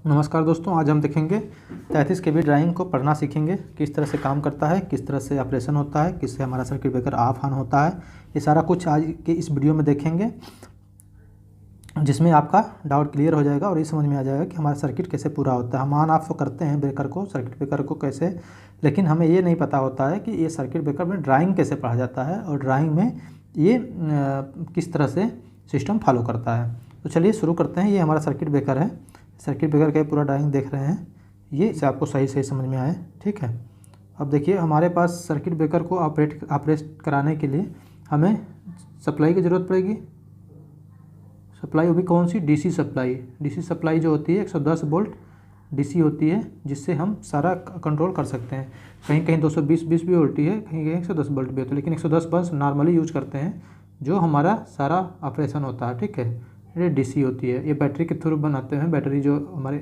नमस्कार दोस्तों, आज हम देखेंगे 33 kV ड्राइंग को पढ़ना सीखेंगे। किस तरह से काम करता है, किस तरह से ऑपरेशन होता है, किससे हमारा सर्किट ब्रेकर ऑफ ऑन होता है, ये सारा कुछ आज के इस वीडियो में देखेंगे, जिसमें आपका डाउट क्लियर हो जाएगा और ये समझ में आ जाएगा कि हमारा सर्किट कैसे पूरा होता है। हम ऑन ऑफ करते हैं ब्रेकर को, सर्किट ब्रेकर को कैसे, लेकिन हमें ये नहीं पता होता है कि ये सर्किट ब्रेकर में ड्राइंग कैसे पढ़ा जाता है और ड्राइंग में ये किस तरह से सिस्टम फॉलो करता है। तो चलिए शुरू करते हैं। ये हमारा सर्किट ब्रेकर है। सर्किट ब्रेकर का पूरा ड्राइंग देख रहे हैं, ये इसे आपको सही समझ में आए, ठीक है। अब देखिए, हमारे पास सर्किट ब्रेकर को ऑपरेट कराने के लिए हमें सप्लाई की ज़रूरत पड़ेगी। सप्लाई वो भी कौन सी? DC supply. डीसी सप्लाई जो होती है 110 वोल्ट डीसी होती है, जिससे हम सारा कंट्रोल कर सकते हैं। कहीं कहीं 220 भी होती है, कहीं कहीं 110 वोल्ट भी होती है, लेकिन 110 बस नॉर्मली यूज करते हैं जो हमारा सारा ऑपरेशन होता है, ठीक है। ये डीसी होती है। ये बैटरी के थ्रू बनाते हैं। बैटरी जो हमारे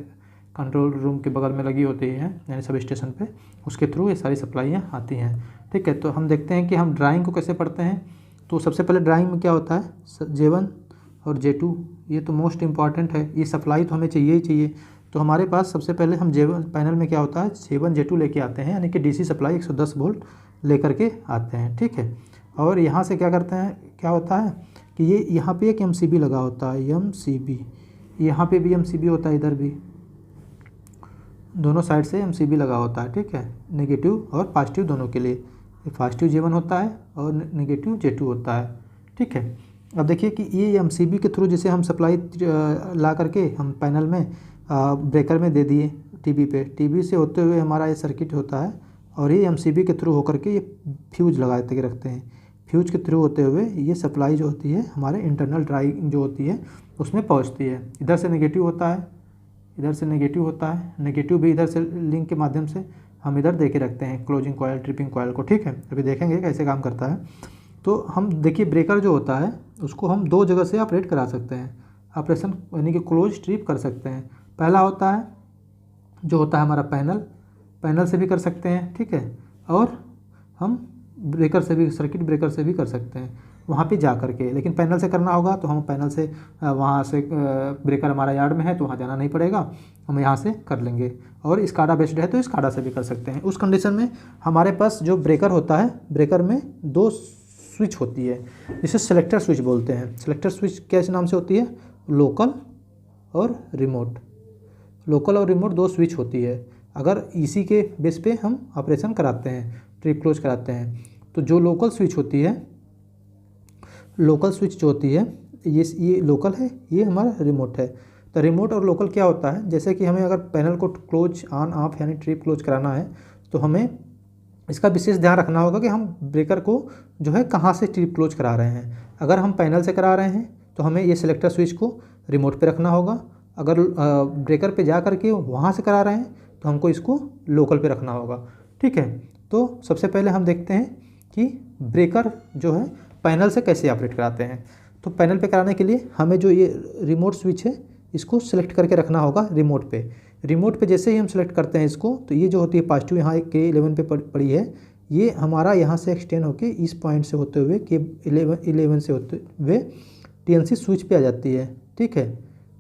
कंट्रोल रूम के बगल में लगी होती है, यानी सब स्टेशन पे, उसके थ्रू ये सारी सप्लाइयाँ आती हैं, ठीक है। तो हम देखते हैं कि हम ड्राइंग को कैसे पढ़ते हैं। तो सबसे पहले ड्राइंग में क्या होता है, J1 और J2, ये तो मोस्ट इम्पॉर्टेंट है। ये सप्लाई तो हमें चाहिए ही चाहिए। तो हमारे पास सबसे पहले हम J1 पैनल में क्या होता है, J1 J2 लेके आते हैं, यानी कि डीसी सप्लाई 110 वोल्ट लेकर के आते हैं, ठीक है। और यहाँ से क्या करते हैं, क्या होता है कि ये यहाँ पे एक MCB लगा होता है, MCB, यहाँ पे भी MCB होता है, इधर भी दोनों साइड से MCB लगा होता है, ठीक है। नेगेटिव और पॉजिटिव दोनों के लिए। ये पॉजिटिव J1 होता है और नेगेटिव J2 होता है, ठीक है। अब देखिए कि ये MCB के थ्रू जैसे हम सप्लाई ला करके हम पैनल में ब्रेकर में दे दिए, टीबी से होते हुए हमारा ये सर्किट होता है, और ये MCB के थ्रू होकर के ये फ्यूज लगा के रखते हैं। फ्यूज के थ्रू होते हुए ये सप्लाई जो होती है हमारे इंटरनल ड्राइव जो होती है उसमें पहुंचती है। इधर से नेगेटिव होता है, इधर से नेगेटिव होता है, नेगेटिव भी इधर से लिंक के माध्यम से हम इधर दे के रखते हैं क्लोजिंग कॉयल, ट्रिपिंग कॉयल को, ठीक है। अभी देखेंगे कैसे काम करता है। तो हम देखिए, ब्रेकर जो होता है उसको हम दो जगह से ऑपरेट करा सकते हैं, ऑपरेशन यानी कि क्लोज ट्रिप कर सकते हैं। पहला होता है जो होता है हमारा पैनल से भी कर सकते हैं, ठीक है। और हम ब्रेकर से भी, सर्किट ब्रेकर से भी कर सकते हैं वहाँ पे जा करके। लेकिन पैनल से करना होगा तो हम पैनल से वहाँ से ब्रेकर हमारा यार्ड में है तो वहाँ जाना नहीं पड़ेगा, हम यहाँ से कर लेंगे। और स्काडा बेस्ड है तो स्काडा से भी कर सकते हैं। उस कंडीशन में हमारे पास जो ब्रेकर होता है, ब्रेकर में दो स्विच होती है, जिसे सेलेक्टर स्विच बोलते हैं। सेलेक्टर स्विच किस नाम से होती है? लोकल और रिमोट। लोकल और रिमोट दो स्विच होती है। अगर इसी के बेस पे हम ऑपरेशन कराते हैं, ट्रिप क्लोज कराते हैं, तो जो लोकल स्विच होती है, लोकल स्विच जो होती है, ये लोकल है, ये हमारा रिमोट है। तो रिमोट और लोकल क्या होता है, जैसे कि हमें अगर पैनल को क्लोज ऑन ऑफ यानी ट्रिप क्लोज कराना है तो हमें इसका विशेष ध्यान रखना होगा कि हम ब्रेकर को जो है कहाँ से ट्रिप क्लोज करा रहे हैं। अगर हम पैनल से करा रहे हैं तो हमें ये सिलेक्टर स्विच को रिमोट पे रखना होगा। अगर ब्रेकर पे जा करके वहाँ से करा रहे हैं तो हमको इसको लोकल पे रखना होगा, ठीक है। तो सबसे पहले हम देखते हैं कि ब्रेकर जो है पैनल से कैसे ऑपरेट कराते हैं। तो पैनल पे कराने के लिए हमें जो ये रिमोट स्विच है इसको सेलेक्ट करके रखना होगा रिमोट पे। रिमोट पे जैसे ही हम सेलेक्ट करते हैं इसको, तो ये जो होती है पॉजिटिव यहाँ K11 पे पड़ी है, ये हमारा यहाँ से एक्सटेंड होके इस पॉइंट से होते हुए K11 से होते हुए TNC स्विच पे आ जाती है, ठीक है।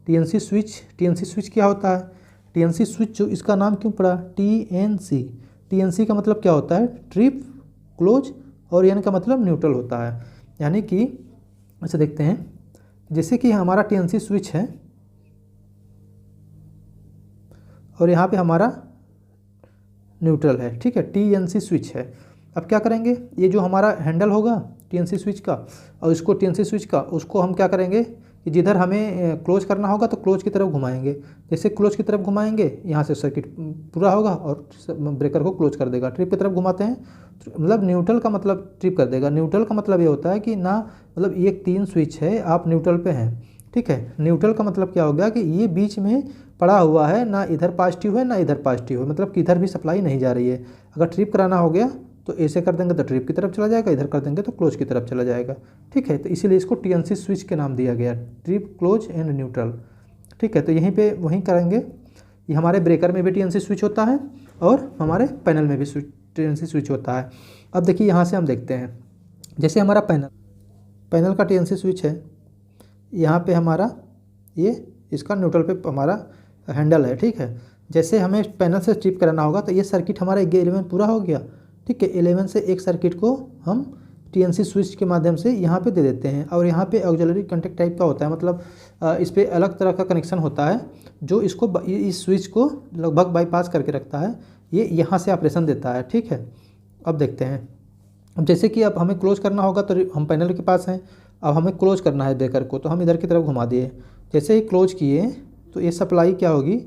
TNC स्विच क्या होता है? TNC स्विच जो इसका नाम क्यों पड़ा? TNC का मतलब क्या होता है? ट्रिप क्लोज, और N का मतलब न्यूट्रल होता है। यानी कि ऐसे देखते हैं, जैसे कि हमारा TNC स्विच है और यहाँ पे हमारा न्यूट्रल है, ठीक है, TNC स्विच है। अब क्या करेंगे, ये जो हमारा हैंडल होगा TNC स्विच का, और इसको TNC स्विच का, उसको हम क्या करेंगे कि जिधर हमें क्लोज करना होगा तो क्लोज की तरफ घुमाएंगे। जैसे क्लोज की तरफ घुमाएंगे, यहाँ से सर्किट पूरा होगा और ब्रेकर को क्लोज कर देगा। ट्रिप की तरफ घुमाते हैं, मतलब न्यूट्रल का मतलब ट्रिप कर देगा। न्यूट्रल का मतलब ये होता है कि ना, मतलब ये 3 स्विच है, आप न्यूट्रल पे हैं, ठीक है। न्यूट्रल का मतलब क्या हो गया कि ये बीच में पड़ा हुआ है, ना इधर पॉजिटिव है ना इधर पॉजिटिव है, मतलब कि इधर भी सप्लाई नहीं जा रही है। अगर ट्रिप कराना हो गया तो ऐसे कर देंगे तो ट्रिप की तरफ चला जाएगा, इधर कर देंगे तो क्लोज की तरफ चला जाएगा, ठीक है। तो इसीलिए इसको TNC स्विच के नाम दिया गया, ट्रिप क्लोज एंड न्यूट्रल, ठीक है। तो यहीं पे वहीं करेंगे। ये हमारे ब्रेकर में भी TNC स्विच होता है और हमारे पैनल में भी TNC स्विच होता है। अब देखिए, यहाँ से हम देखते हैं, जैसे हमारा पैनल का TNC स्विच है, यहाँ पे हमारा ये इसका न्यूट्रल पे हमारा हैंडल है, ठीक है। जैसे हमें पैनल से स्ट्रिप कराना होगा तो ये सर्किट हमारा 11 पूरा हो गया, ठीक है। 11 से एक सर्किट को हम टीएनसी स्विच के माध्यम से यहाँ पे दे देते हैं, और यहाँ पे ऑक्सिलरी कॉन्टैक्ट टाइप का होता है, मतलब इस पर अलग तरह का कनेक्शन होता है जो इसको इस स्विच को लगभग बाईपास करके रखता है, ये यहाँ से ऑपरेशन देता है, ठीक है। अब देखते हैं, अब जैसे कि अब हमें क्लोज करना होगा तो हम पैनल के पास हैं, अब हमें क्लोज करना है ब्रेकर को, तो हम इधर की तरफ घुमा दिए। जैसे ही क्लोज किए तो ये सप्लाई क्या होगी,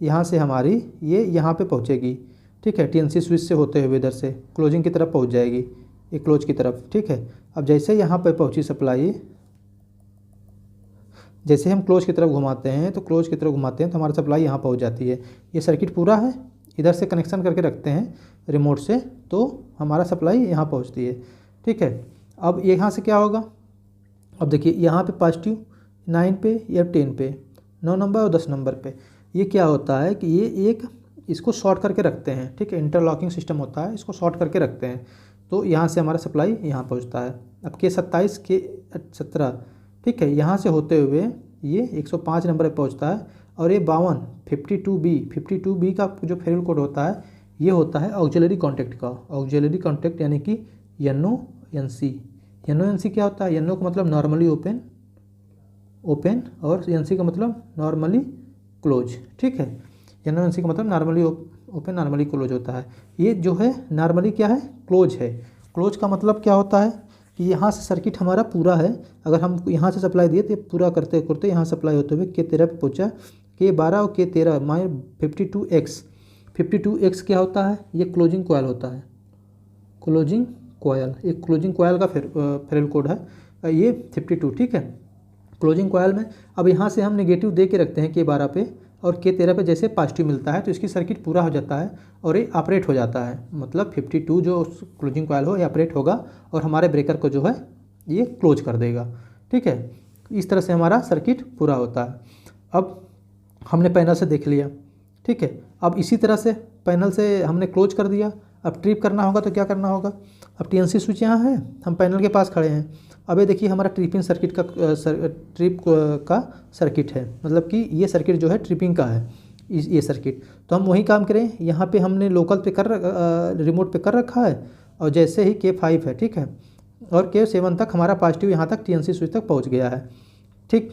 यहाँ से हमारी ये यहाँ पे पहुँचेगी, ठीक है। टीएनसी स्विच से होते हुए इधर से क्लोजिंग की तरफ पहुँच जाएगी, ये क्लोज की तरफ, ठीक है। अब जैसे यहाँ पे पहुँची सप्लाई, जैसे हम क्लोज की तरफ घुमाते हैं तो क्लोज की तरफ घुमाते हैं तो हमारा सप्लाई यहाँ पहुँच जाती है। ये सर्किट पूरा है, इधर से कनेक्शन करके रखते हैं रिमोट से, तो हमारा सप्लाई यहाँ पहुँचती है, ठीक है। अब यहाँ से क्या होगा, अब देखिए यहाँ पे पॉजिटिव 9 पे या 10 पे, 9 नंबर और 10 नंबर पे, ये क्या होता है कि ये एक इसको शॉर्ट करके रखते हैं, ठीक है। इंटरलॉकिंग सिस्टम होता है, इसको शॉर्ट करके रखते हैं, तो यहाँ से हमारा सप्लाई यहाँ पहुँचता है। अब K27 K17, ठीक है, यहाँ से होते हुए ये 105 नंबर पे पहुँचता है, और ये 52B का जो फेरल कोड होता है ये होता है ऑक्सिलरी कॉन्टैक्ट का। ऑक्सिलरी कॉन्टैक्ट यानी कि NO-NC। NO-NC क्या होता है, NO का मतलब नॉर्मली ओपन और NC का मतलब नॉर्मली क्लोज, ठीक है। NO-NC का मतलब नॉर्मली ओपन नॉर्मली क्लोज होता है। ये जो है नॉर्मली क्या है, क्लोज है। क्लोज का मतलब क्या होता है कि यहाँ से सर्किट हमारा पूरा है, अगर हम यहाँ से सप्लाई दिए तो पूरा करते करते यहाँ सप्लाई होते हुए K13 पे पहुँचा, K12 और K13 माइनस 52X क्या होता है, ये क्लोजिंग कॉयल होता है। क्लोजिंग कॉयल, एक क्लोजिंग कॉयल का फेरल कोड है ये 52, ठीक है। क्लोजिंग कॉयल में अब यहाँ से हम नेगेटिव दे के रखते हैं K12 पे, और K13 पे जैसे पॉजिटिव मिलता है तो इसकी सर्किट पूरा हो जाता है और ये ऑपरेट हो जाता है, मतलब 52 जो क्लोजिंग कॉयल हो ये ऑपरेट होगा और हमारे ब्रेकर को जो है ये क्लोज कर देगा, ठीक है। इस तरह से हमारा सर्किट पूरा होता है। अब हमने पैनल से देख लिया, ठीक है। अब इसी तरह से पैनल से हमने क्लोज कर दिया, अब ट्रिप करना होगा तो क्या करना होगा, अब टीएनसी स्विच यहाँ है, हम पैनल के पास खड़े हैं। अब ये देखिए हमारा ट्रिपिंग सर्किट का ट्रिप का सर्किट है, मतलब कि ये सर्किट जो है ट्रिपिंग का है, ये सर्किट। तो हम वही काम करें, यहाँ पे हमने लोकल पे रिमोट पे कर रखा है, और जैसे ही K5 है, ठीक है, और K7 तक हमारा पॉजिटिव यहाँ तक टीएनसी स्विच तक पहुँच गया है, ठीक।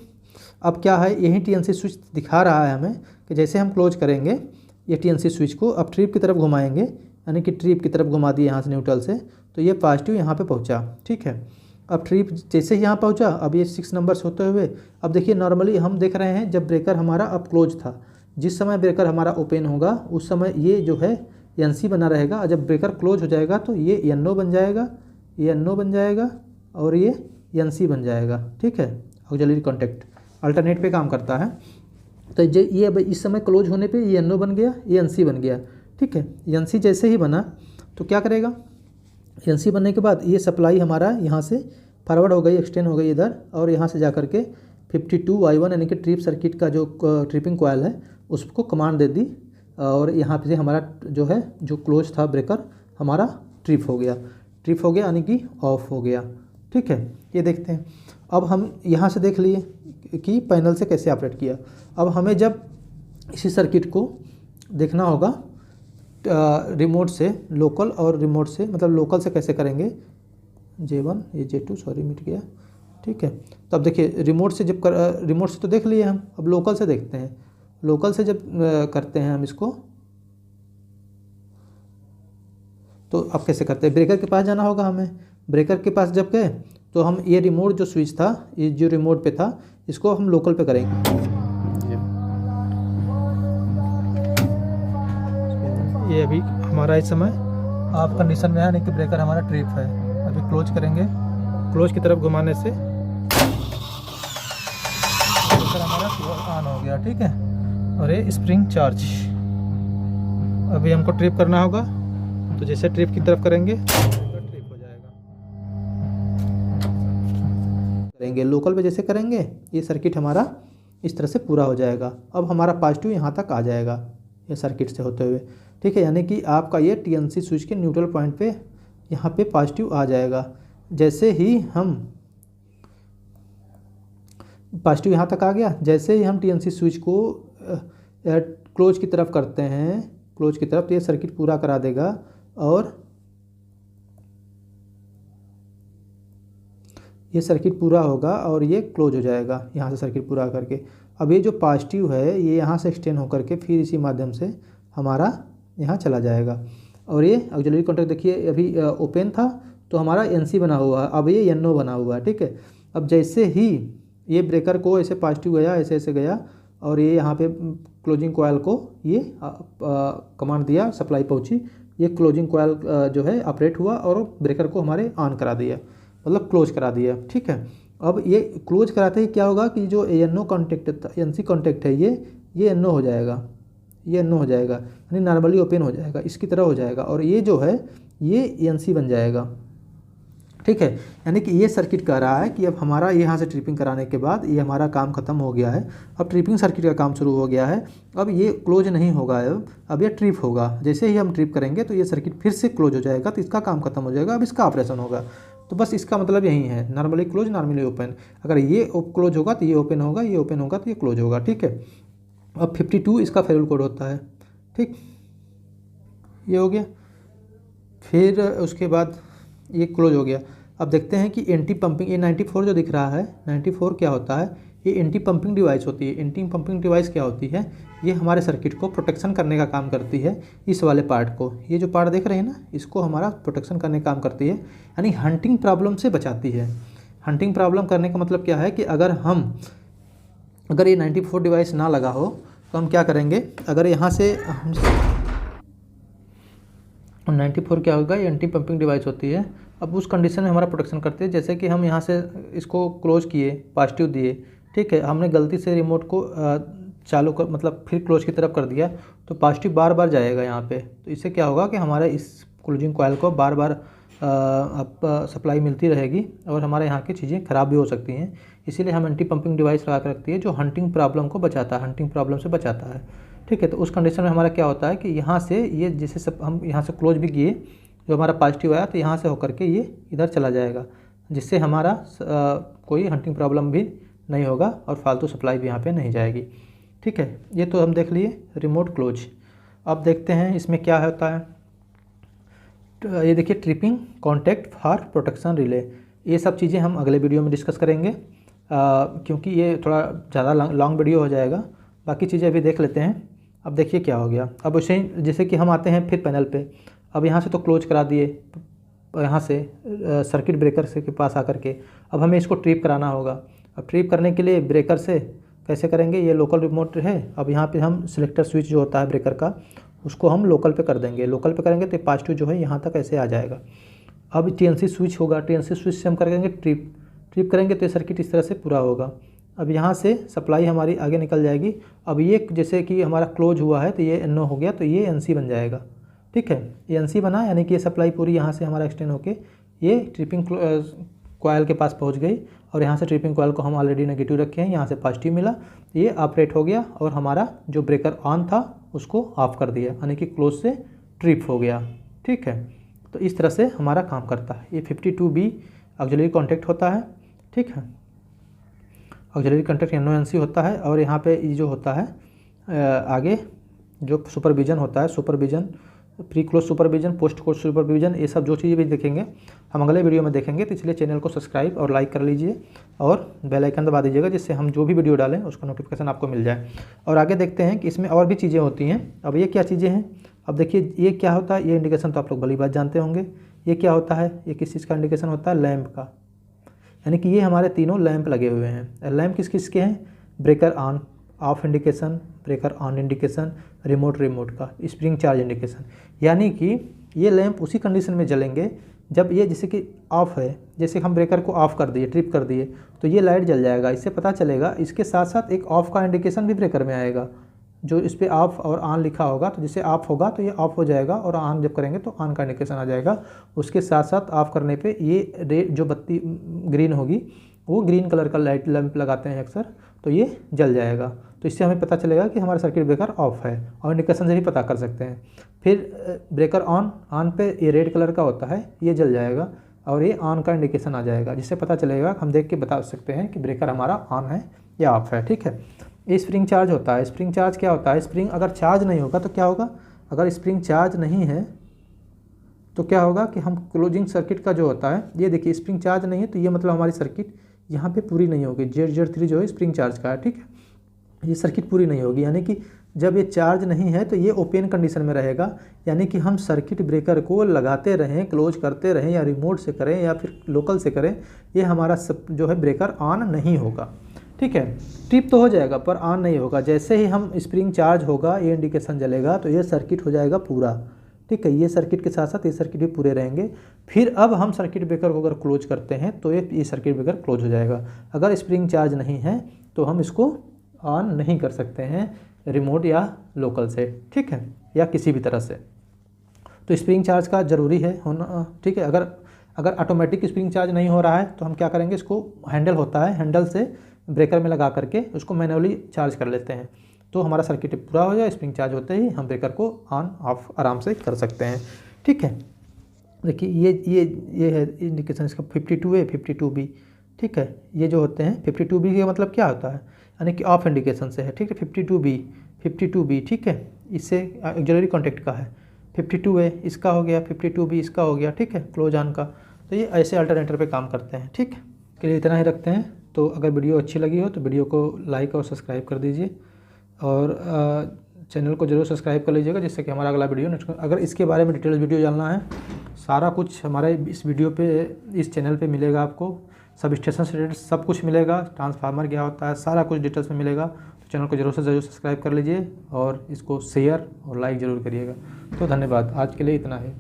अब क्या है, यही टीएनसी स्विच दिखा रहा है हमें कि जैसे हम क्लोज करेंगे ये टीएनसी स्विच को, अब ट्रिप की तरफ घुमाएंगे, यानी कि ट्रिप की तरफ घुमा दिए यहाँ से न्यूट्रल से, तो ये पॉजिटिव यहाँ पे पहुँचा, ठीक है। अब ट्रिप जैसे ही यहाँ पहुँचा, अब ये 6 नंबर से होते हुए, अब देखिए नॉर्मली हम देख रहे हैं जब ब्रेकर हमारा अब क्लोज था, जिस समय ब्रेकर हमारा ओपन होगा उस समय ये जो है NC बना रहेगा, और जब ब्रेकर क्लोज हो जाएगा तो ये NO बन जाएगा, ये NO बन जाएगा और ये NC बन जाएगा, ठीक है। ऑक्सिलरी कॉन्टैक्ट अल्टरनेट पे काम करता है, तो ये अब इस समय क्लोज होने पे ये NO बन गया, ये NC बन गया, ठीक है। NC जैसे ही बना तो क्या करेगा, NC बनने के बाद ये सप्लाई हमारा यहाँ से फॉरवर्ड हो गई, एक्सटेंड हो गई इधर, और यहाँ से जा कर के 52Y1 यानी कि ट्रिप सर्किट का जो ट्रिपिंग कॉयल है उसको कमांड दे दी, और यहाँ पे से हमारा जो है जो क्लोज था ब्रेकर हमारा ट्रिप हो गया यानी कि ऑफ हो गया, ठीक है। ये देखते हैं, अब हम यहाँ से देख लिए कि पैनल से कैसे ऑपरेट किया। अब हमें जब इसी सर्किट को देखना होगा रिमोट से लोकल, और रिमोट से मतलब लोकल से कैसे करेंगे, J1 ये J2 सॉरी मिट गया, ठीक है। तो अब देखिए रिमोट से जब रिमोट से तो देख लिए हम, अब लोकल से देखते हैं। लोकल से जब करते हैं हम इसको, तो अब कैसे करते हैं, ब्रेकर के पास जाना होगा हमें। ब्रेकर के पास जब गए तो हम ये रिमोट जो स्विच था, ये जो रिमोट पे था, इसको हम लोकल पे करेंगे। ये अभी हमारा इस समय ऑफ कंडीशन में है, यानी कि ब्रेकर हमारा ट्रिप है। अभी क्लोज करेंगे, क्लोज की तरफ घुमाने से ब्रेकर हमारा ऑन हो गया, ठीक है। और ये स्प्रिंग चार्ज, अभी हमको ट्रिप करना होगा, तो जैसे ट्रिप की तरफ करेंगे ट्रिप हो जाएगा। करेंगे लोकल पे जैसे करेंगे, ये सर्किट हमारा इस तरह से पूरा हो जाएगा। अब हमारा पॉजिटिव यहाँ तक आ जाएगा ये सर्किट से होते हुए, ठीक है। यानी कि आपका ये टीएनसी स्विच के न्यूट्रल पॉइंट पे यहाँ पे पॉजिटिव आ जाएगा। जैसे ही हम पॉजिटिव यहाँ तक आ गया, जैसे ही हम टीएनसी स्विच को क्लोज की तरफ करते हैं, क्लोज की तरफ, तो ये सर्किट पूरा करा देगा और ये सर्किट पूरा होगा और ये क्लोज हो जाएगा यहाँ से सर्किट पूरा करके। अब ये जो पॉजिटिव है ये यहाँ से एक्सटेंड होकर के फिर इसी माध्यम से हमारा यहाँ चला जाएगा। और ये ऑक्सिलरी कॉन्टैक्ट देखिए अभी ओपन था तो हमारा NC बना हुआ है, अब ये NO बना हुआ है, ठीक है। अब जैसे ही ये ब्रेकर को ऐसे पॉजिटिव गया, ऐसे ऐसे गया और ये यहाँ पे क्लोजिंग कॉइल को ये कमांड दिया, सप्लाई पहुँची, ये क्लोजिंग कॉइल जो है ऑपरेट हुआ और ब्रेकर को हमारे ऑन करा दिया, मतलब क्लोज करा दिया, ठीक है। अब ये क्लोज कराते ही क्या होगा कि जो NO कॉन्टैक्ट NC कॉन्टैक्ट है ये NO हो जाएगा, ये NO हो जाएगा, यानी नॉर्मली ओपन हो जाएगा, इसकी तरह हो जाएगा और ये जो है ये NC बन जाएगा, ठीक है। यानी कि ये सर्किट कह रहा है कि अब हमारा यहाँ से ट्रिपिंग कराने के बाद ये हमारा काम खत्म हो गया है, अब ट्रिपिंग सर्किट का काम शुरू हो गया है। अब ये क्लोज नहीं होगा, अब ये ट्रिप होगा, जैसे ही हम ट्रिप करेंगे तो ये सर्किट फिर से क्लोज हो जाएगा, तो इसका काम खत्म हो जाएगा, अब इसका ऑपरेशन होगा। तो बस इसका मतलब यही है, नॉर्मली क्लोज नॉर्मली ओपन। अगर ये क्लोज होगा तो ये ओपन होगा, ये ओपन होगा तो ये क्लोज होगा, ठीक है। अब 52 इसका फेरुल कोड होता है, ठीक, ये हो गया। फिर उसके बाद ये क्लोज हो गया। अब देखते हैं कि एंटी पंपिंग, ये 94 जो दिख रहा है, 94 क्या होता है, ये एंटी पंपिंग डिवाइस होती है। एंटी पंपिंग डिवाइस क्या होती है, ये हमारे सर्किट को प्रोटेक्शन करने का काम करती है। इस वाले पार्ट को, ये जो पार्ट देख रहे हैं ना, इसको हमारा प्रोटेक्शन करने का काम करती है, यानी हंटिंग प्रॉब्लम से बचाती है। हंटिंग प्रॉब्लम करने का मतलब क्या है कि अगर ये 94 डिवाइस ना लगा हो तो हम क्या करेंगे, अगर यहाँ से हम 94 क्या होगा, ये एंटी पंपिंग डिवाइस होती है। अब उस कंडीशन में हमारा प्रोटेक्शन करते हैं, जैसे कि हम यहाँ से इसको क्लोज किए, पॉजिटिव दिए, ठीक है, हमने गलती से रिमोट को चालू कर मतलब फिर क्लोज की तरफ कर दिया तो पॉजिटिव बार बार जाएगा यहाँ पे। तो इससे क्या होगा कि हमारे इस क्लोजिंग कॉइल को बार बार सप्लाई मिलती रहेगी और हमारे यहाँ की चीज़ें ख़राब भी हो सकती हैं। इसीलिए हम एंटी पंपिंग डिवाइस लगा कर रखती है जो हंटिंग प्रॉब्लम को बचाता है, हंटिंग प्रॉब्लम से बचाता है, ठीक है। तो उस कंडीशन में हमारा क्या होता है कि यहाँ से ये जैसे सब हम यहाँ से क्लोज भी किए, जो हमारा पॉजिटिव आया तो यहाँ से होकर के ये इधर चला जाएगा, जिससे हमारा कोई हंटिंग प्रॉब्लम भी नहीं होगा और फालतू सप्लाई भी यहाँ पे नहीं जाएगी, ठीक है। ये तो हम देख लिए रिमोट क्लोज। अब देखते हैं इसमें क्या होता है। तो ये देखिए tripping contact for protection relay, ये सब चीज़ें हम अगले वीडियो में डिस्कस करेंगे, क्योंकि ये थोड़ा ज़्यादा लॉन्ग वीडियो हो जाएगा। बाकी चीज़ें अभी देख लेते हैं। अब देखिए क्या हो गया। अब वैसे ही जैसे कि हम आते हैं फिर पैनल पे, अब यहाँ से तो क्लोज करा दिए, यहाँ से सर्किट ब्रेकर से के पास आकर के अब हमें इसको ट्रिप कराना होगा। अब ट्रिप करने के लिए ब्रेकर से कैसे करेंगे, ये लोकल रिमोट है। अब यहाँ पे हम सिलेक्टर स्विच जो होता है ब्रेकर का, उसको हम लोकल पे कर देंगे। लोकल पे करेंगे तो पॉजिटिव जो है यहाँ तक ऐसे आ जाएगा। अब TNC स्विच होगा, TNC स्विच से हम करेंगे ट्रिप करेंगे तो ये सर्किट इस तरह से पूरा होगा। अब यहाँ से सप्लाई हमारी आगे निकल जाएगी। अब ये जैसे कि हमारा क्लोज हुआ है तो ये NO हो गया, तो ये NC बन जाएगा, ठीक है। ये NC बना, यानी कि ये सप्लाई पूरी यहाँ से हमारा एक्सटेंड होके ये ट्रिपिंग कॉइल के पास पहुँच गई और यहाँ से ट्रिपिंग कॉइल को हम ऑलरेडी नेगेटिव रखे हैं, यहाँ से पॉजिटिव मिला, ये ऑपरेट हो गया और हमारा जो ब्रेकर ऑन था उसको ऑफ कर दिया, यानी कि क्लोज से ट्रिप हो गया, ठीक है। तो इस तरह से हमारा काम करता है। ये 52B ऑक्सिलरी कॉन्टैक्ट होता है, ठीक है। ऑक्सिलरी कॉन्टैक्ट NO-NC होता है। और यहाँ पे ये जो होता है आगे जो सुपरविज़न होता है, supervision, pre close supervision, post close supervision, ये सब जो चीज़ें भी देखेंगे हम अगले वीडियो में देखेंगे। तो इसलिए चैनल को सब्सक्राइब और लाइक कर लीजिए और बेल आइकन दबा दीजिएगा, जिससे हम जो भी वीडियो डालें उसका नोटिफिकेशन आपको मिल जाए। और आगे देखते हैं कि इसमें और भी चीज़ें होती हैं। अब ये क्या चीज़ें हैं, अब देखिए ये क्या होता है, ये इंडिकेशन तो आप लोग भली बात जानते होंगे। ये क्या होता है, ये किस चीज़ का इंडिकेशन होता है, लैंप का, यानी कि ये हमारे तीनों लैंप लगे हुए हैं। लैंप किस किस के हैं, breaker on off indication, breaker on indication, remote का, स्प्रिंग चार्ज इंडिकेशन। यानी कि ये लैंप उसी कंडीशन में जलेंगे जब ये जैसे कि ऑफ है, जैसे हम ब्रेकर को ऑफ कर दिए, ट्रिप कर दिए, तो ये लाइट जल जाएगा, इससे पता चलेगा। इसके साथ साथ एक ऑफ का इंडिकेशन भी ब्रेकर में आएगा, जो इस पर ऑफ और ऑन लिखा होगा, तो जैसे ऑफ होगा तो ये ऑफ हो जाएगा और ऑन जब करेंगे तो ऑन का इंडिकेशन आ जाएगा। उसके साथ साथ ऑफ करने पे ये जो बत्ती ग्रीन होगी, वो ग्रीन कलर का लाइट लैंप लगाते हैं अक्सर, तो ये जल जाएगा। तो इससे हमें पता चलेगा कि हमारा सर्किट ब्रेकर ऑफ है, और इंडिकेशन से भी पता कर सकते हैं। फिर ब्रेकर ऑन पे ये रेड कलर का होता है, ये जल जाएगा और ये ऑन का इंडिकेशन आ जाएगा, जिससे पता चलेगा, हम देख के बता सकते हैं कि ब्रेकर हमारा ऑन है या ऑफ है, ठीक है। ये स्प्रिंग चार्ज होता है। स्प्रिंग चार्ज क्या होता है, स्प्रिंग अगर चार्ज नहीं होगा तो क्या होगा, अगर स्प्रिंग चार्ज नहीं है तो क्या होगा कि हम क्लोजिंग सर्किट का जो होता है, ये देखिए स्प्रिंग चार्ज नहीं है तो ये मतलब हमारी सर्किट यहाँ पे पूरी नहीं होगी। Z3 जो है स्प्रिंग चार्ज का है, ठीक है, ये सर्किट पूरी नहीं होगी, यानी कि जब ये चार्ज नहीं है तो ये ओपन कंडीशन में रहेगा, यानी कि हम सर्किट ब्रेकर को लगाते रहें, क्लोज करते रहें, या रिमोट से करें या फिर लोकल से करें, ये हमारा जो है ब्रेकर ऑन नहीं होगा, ठीक है। ट्रिप तो हो जाएगा पर ऑन नहीं होगा। जैसे ही हम स्प्रिंग चार्ज होगा, ये इंडिकेशन जलेगा तो ये सर्किट हो जाएगा पूरा, ठीक है। ये सर्किट के साथ साथ ये सर्किट भी पूरे रहेंगे। फिर अब हम सर्किट ब्रेकर को अगर क्लोज करते हैं तो ये सर्किट ब्रेकर क्लोज हो जाएगा। अगर स्प्रिंग चार्ज नहीं है तो हम इसको ऑन नहीं कर सकते हैं रिमोट या लोकल से, ठीक है, या किसी भी तरह से। तो स्प्रिंग चार्ज का ज़रूरी है होना, ठीक है। अगर ऑटोमेटिक स्प्रिंग चार्ज नहीं हो रहा है तो हम क्या करेंगे, इसको हैंडल होता है, हैंडल से ब्रेकर में लगा करके उसको मैनुअली चार्ज कर लेते हैं, तो हमारा सर्किट पूरा हो जाए। स्प्रिंग चार्ज होते ही हम ब्रेकर को ऑन ऑफ आराम से कर सकते हैं, ठीक है। देखिए ये है इंडिकेशन इसका 52A 52B, ठीक है। ये जो होते हैं 52B का मतलब क्या होता है, यानी कि ऑफ इंडिकेशन से है, ठीक है। 52B, ठीक है, इससे ऑक्सिलरी कॉन्टैक्ट का है। 52A इसका हो गया, 52B इसका हो गया, ठीक है, क्लोज ऑन का। तो ये ऐसे अल्टरनेटर पे काम करते हैं, ठीक है। के लिए इतना ही रखते हैं। तो अगर वीडियो अच्छी लगी हो तो वीडियो को लाइक और सब्सक्राइब कर दीजिए, और चैनल को जरूर सब्सक्राइब कर लीजिएगा, जिससे कि हमारा अगला वीडियो अगर इसके बारे में डिटेल्स वीडियो जानना है, सारा कुछ हमारे इस वीडियो पे, इस चैनल पे मिलेगा आपको। सब स्टेशन से रिलेटेड सब कुछ मिलेगा, ट्रांसफार्मर क्या होता है, सारा कुछ डिटेल्स में मिलेगा। तो चैनल को जरूर से जरूर सब्सक्राइब कर लीजिए और इसको शेयर और लाइक ज़रूर करिएगा। तो धन्यवाद, आज के लिए इतना है।